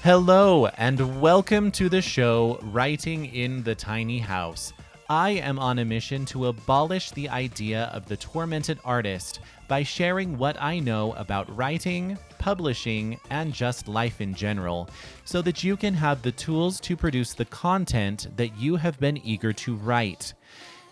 Hello, and welcome to the show, Writing in the Tiny House. I am on a mission to abolish the idea of the tormented artist by sharing what I know about writing, publishing, and just life in general, so that you can have the tools to produce the content that you have been eager to write.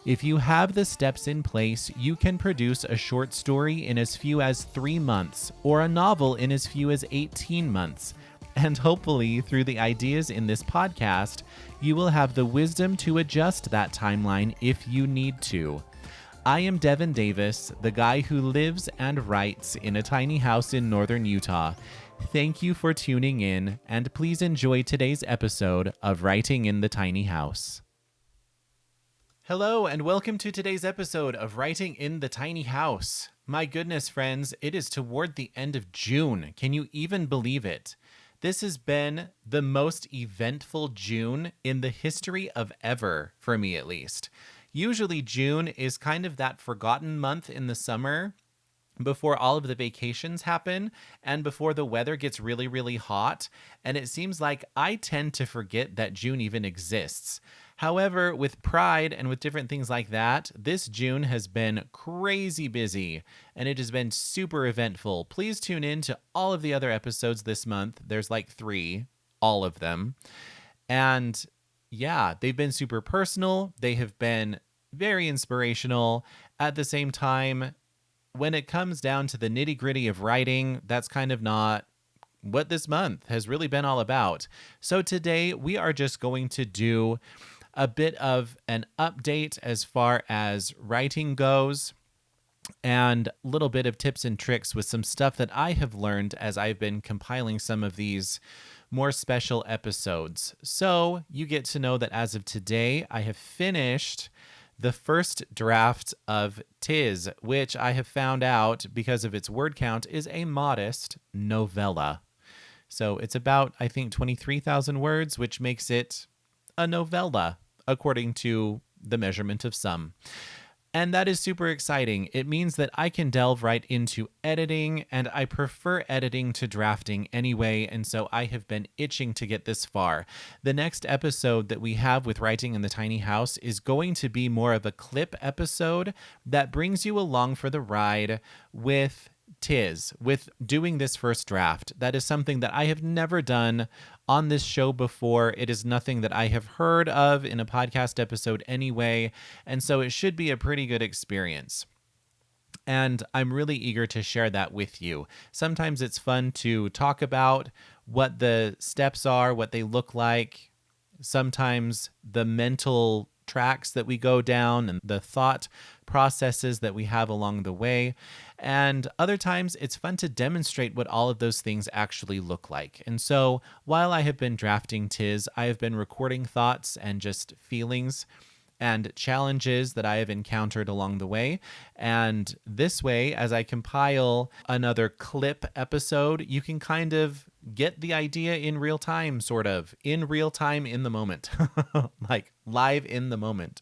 If you have the steps in place, you can produce a short story in as few as 3 months, or a novel in as few as 18 months. And hopefully, through the ideas in this podcast, you will have the wisdom to adjust that timeline if you need to. I am Devin Davis, the guy who lives and writes in a tiny house in northern Utah. Thank you for tuning in, and please enjoy today's episode of Writing in the Tiny House. Hello, and welcome to today's episode of Writing in the Tiny House. My goodness, friends, it is toward the end of June. Can you even believe it? This has been the most eventful June in the history of ever, for me at least. Usually June is kind of that forgotten month in the summer before all of the vacations happen and before the weather gets really, really hot. And it seems like I tend to forget that June even exists. However, with Pride and with different things like that, this June has been crazy busy and it has been super eventful. Please tune in to all of the other episodes this month. There's like 3, all of them. And yeah, they've been super personal. They have been very inspirational. At the same time, when it comes down to the nitty-gritty of writing, that's kind of not what this month has really been all about. So today we are just going to do a bit of an update as far as writing goes and a little bit of tips and tricks with some stuff that I have learned as I've been compiling some of these more special episodes. So you get to know that as of today, I have finished the first draft of Tis, which I have found out because of its word count is a modest novella. So it's about, I think, 23,000 words, which makes it a novella, according to the measurement of some. And that is super exciting. It means that I can delve right into editing, and I prefer editing to drafting anyway, and so I have been itching to get this far. The next episode that we have with Writing in the Tiny House is going to be more of a clip episode that brings you along for the ride with Tis, with doing this first draft. That is something that I have never done on this show before. It is nothing that I have heard of in a podcast episode anyway, and so it should be a pretty good experience. And I'm really eager to share that with you. Sometimes it's fun to talk about what the steps are, what they look like, sometimes the mental tracks that we go down and the thought processes that we have along the way. And other times it's fun to demonstrate what all of those things actually look like. And so while I have been drafting Tis, I have been recording thoughts and just feelings and challenges that I have encountered along the way. And this way, as I compile another clip episode, you can kind of get the idea in real time, sort of, in real time in the moment, like live in the moment.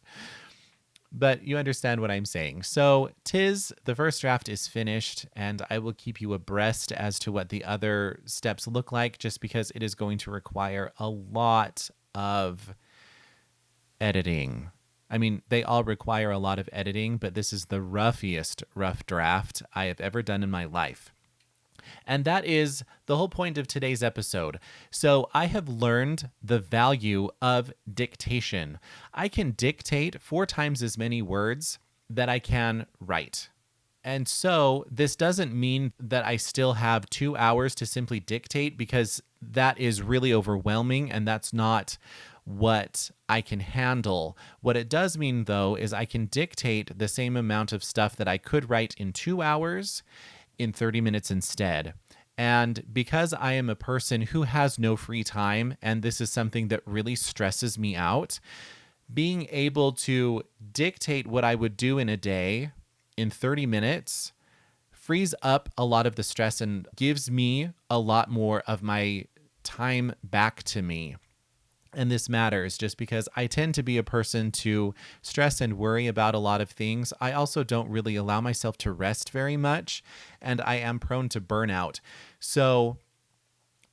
But you understand what I'm saying. So Tis, the first draft is finished, and I will keep you abreast as to what the other steps look like, just because it is going to require a lot of editing. I mean, they all require a lot of editing, but this is the roughiest rough draft I have ever done in my life. And that is the whole point of today's episode. So I have learned the value of dictation. I can dictate 4 times as many words that I can write. And so this doesn't mean that I still have 2 hours to simply dictate, because that is really overwhelming and that's not what I can handle. What it does mean, though, is I can dictate the same amount of stuff that I could write in 2 hours in 30 minutes instead. And because I am a person who has no free time, and this is something that really stresses me out, being able to dictate what I would do in a day in 30 minutes frees up a lot of the stress and gives me a lot more of my time back to me. And this matters just because I tend to be a person to stress and worry about a lot of things. I also don't really allow myself to rest very much, and I am prone to burnout. So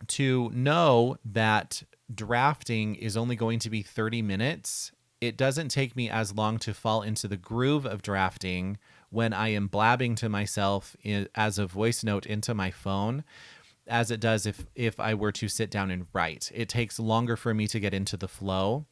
to know that drafting is only going to be 30 minutes. It doesn't take me as long to fall into the groove of drafting when I am blabbing to myself as a voice note into my phone as it does if I were to sit down and write. It takes longer for me to get into the flow.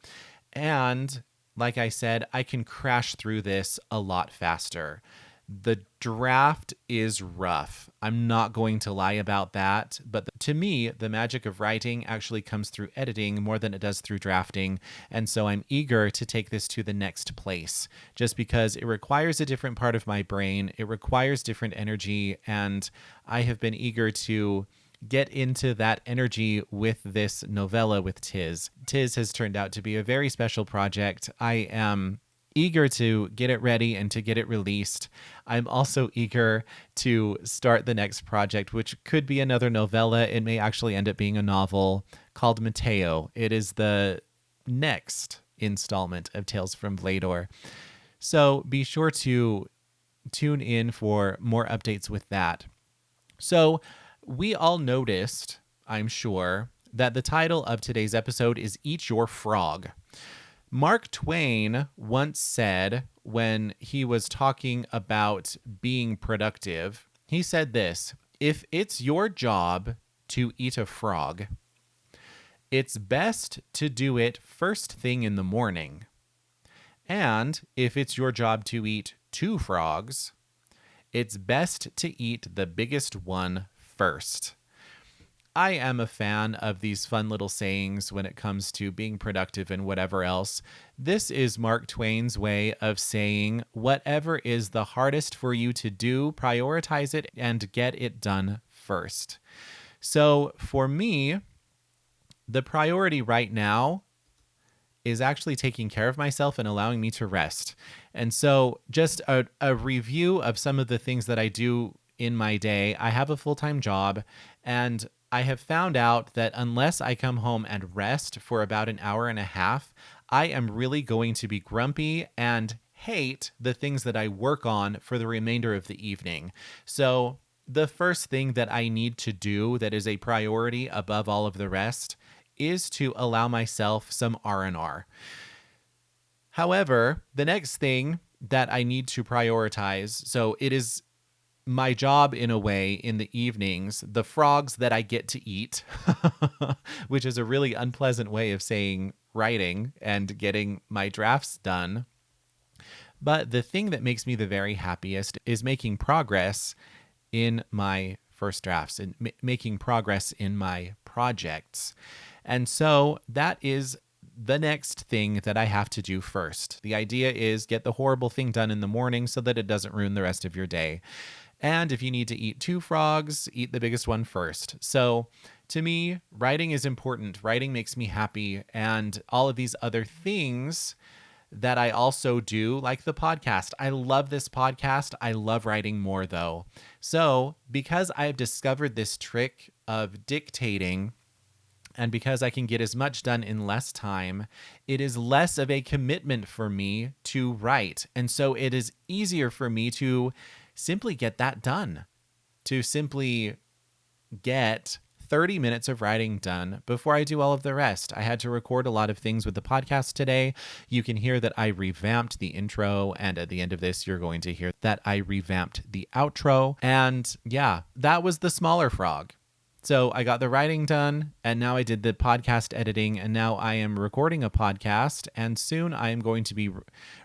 And like I said, I can crash through this a lot faster. The draft is rough. I'm not going to lie about that. But to me, the magic of writing actually comes through editing more than it does through drafting. And so I'm eager to take this to the next place just because it requires a different part of my brain. It requires different energy. And I have been eager to get into that energy with this novella with Tiz. Tiz has turned out to be a very special project. I am eager to get it ready and to get it released. I'm also eager to start the next project, which could be another novella. It may actually end up being a novel called Mateo. It is the next installment of Tales from Vlador. So be sure to tune in for more updates with that. So we all noticed, I'm sure, that the title of today's episode is Eat Your Frog. Mark Twain once said when he was talking about being productive, he said this: if it's your job to eat a frog, it's best to do it first thing in the morning. And if it's your job to eat 2 frogs, it's best to eat the biggest one first. I am a fan of these fun little sayings when it comes to being productive and whatever else. This is Mark Twain's way of saying whatever is the hardest for you to do, prioritize it and get it done first. So for me, the priority right now is actually taking care of myself and allowing me to rest. And so just a review of some of the things that I do in my day. I have a full-time job, and I have found out that unless I come home and rest for about an hour and a half, I am really going to be grumpy and hate the things that I work on for the remainder of the evening. So the first thing that I need to do that is a priority above all of the rest is to allow myself some R&R. However, the next thing that I need to prioritize, so it is my job in a way in the evenings, the frogs that I get to eat, which is a really unpleasant way of saying writing and getting my drafts done. But the thing that makes me the very happiest is making progress in my first drafts and making progress in my projects. And so that is the next thing that I have to do first. The idea is get the horrible thing done in the morning so that it doesn't ruin the rest of your day. And if you need to eat 2 frogs, eat the biggest one first. So to me, writing is important. Writing makes me happy. And all of these other things that I also do, like the podcast. I love this podcast. I love writing more though. So because I've discovered this trick of dictating, and because I can get as much done in less time, it is less of a commitment for me to write. And so it is easier for me to simply get that done, to simply get 30 minutes of writing done before I do all of the rest. I had to record a lot of things with the podcast today. You can hear that I revamped the intro, and at the end of this, you're going to hear that I revamped the outro. And yeah, that was the smaller frog. So I got the writing done, and now I did the podcast editing, and now I am recording a podcast, and soon I am going to be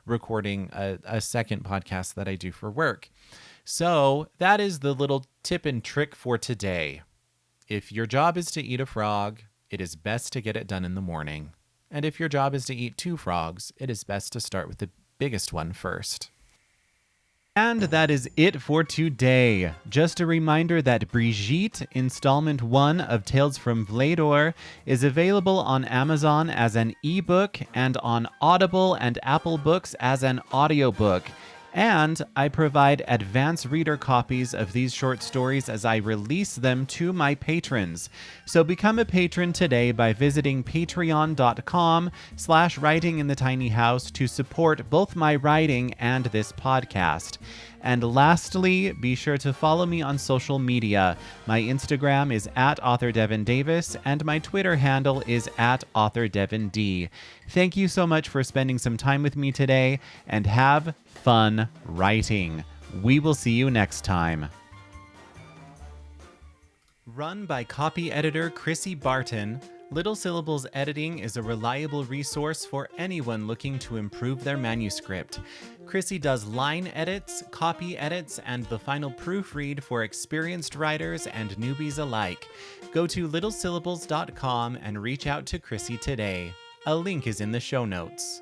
recording a second podcast that I do for work. So that is the little tip and trick for today. If your job is to eat a frog, it is best to get it done in the morning. And if your job is to eat 2 frogs, it is best to start with the biggest one first. And that is it for today. Just a reminder that Brigitte, installment 1 of Tales from Vlador, is available on Amazon as an ebook and on Audible and Apple Books as an audiobook. And I provide advance reader copies of these short stories as I release them to my patrons. So become a patron today by visiting patreon.com/writinginthetinyhouse to support both my writing and this podcast. And lastly, be sure to follow me on social media. My Instagram is at author Devin Davis, and my Twitter handle is at author Devin D. Thank you so much for spending some time with me today, and have fun writing. We will see you next time. Run by copy editor Chrissy Barton, Little Syllables Editing is a reliable resource for anyone looking to improve their manuscript. Chrissy does line edits, copy edits, and the final proofread for experienced writers and newbies alike. Go to littlesyllables.com and reach out to Chrissy today. A link is in the show notes.